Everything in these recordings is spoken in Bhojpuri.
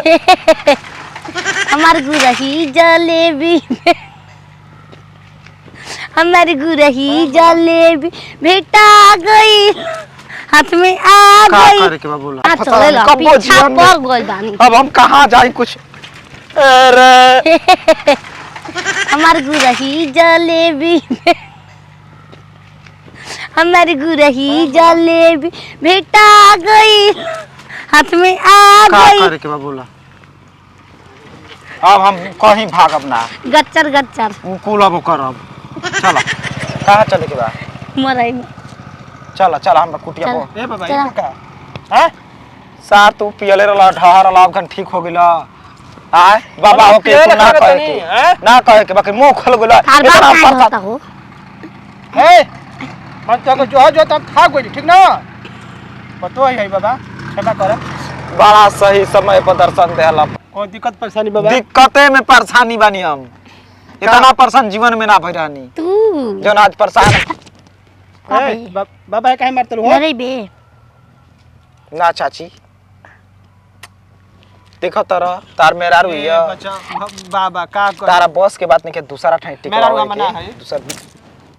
हमार गुरही जलेबी हमारी गुरही जलेबी भेटा गई हाथ में आ गई। करे के बोला हाथ चले ला पीछा पड़ गई बानी। अब हम कहाँ जाए कुछ। अरे हमार गुरही जलेबी हमारी गुरही जलेबी भेटा गई हाथ में आ गई। करे के बोला अब हम कहीं भागब ना। गच्चर गच्चर कुलब करब। चला कहाँ चले के बा मरई में। चला चला हम कुटिया चला, को ए बाबा चला। ये का हैं सार तू पियले रहला ढहर रहला अखन ठीक हो गेला। आय बाबा हो के तू ना कहे के ना कहे के बाकी मुंह खोल गेला इतना परसा हो। ए मन तो जो तब खा गई ठीक ना पतो है बाबा क्षमा कर। बड़ा सही समय पर दर्शन देला। कोई दिक्कत परेशानी बाबा? दिक्कते में परेशानी बानी हम। इतना परेशान जीवन में ना भइरानी तू जो आज परेशान। बाबा काहे मारतल हो? अरे बे ना चाची देखो तार मेरा रुइया बच्चा बाबा का कर तारा बॉस के बात नहीं के दूसरा ठाई टिकवा मेरा रुआ मना है दूसरा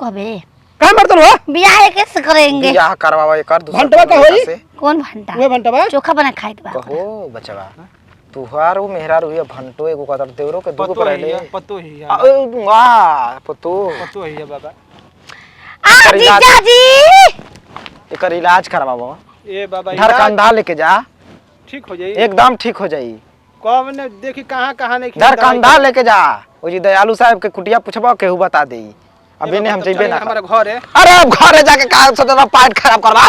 कबे काहे मारतल हो? बियाह कैसे करेंगे? बियाह करवावा कर दूसरा भंटवा का होई? कौन भंटा? वे भंटवा चोखा बना खाए के बाद कहो बचवा तू हारू मेहरा रुइया भंटो एगो कदर देवरो के दुगो पर ले पतो ही है वाह पतो ही है बाबा। आ जीजा जी एकर इलाज करवावा ए बाबा धर कंधा लेके जा ठीक हो जाई एकदम ठीक हो जाई। कब ने देखी कहां नहीं धर कंधा लेके जा ओ जी दयालु साहब के कुटिया पूछबा केहू बता देई अबे ने हम जइबे ना हमारा घर है। अरे अब घरे जाके का सोचता पाइट खराब करवा।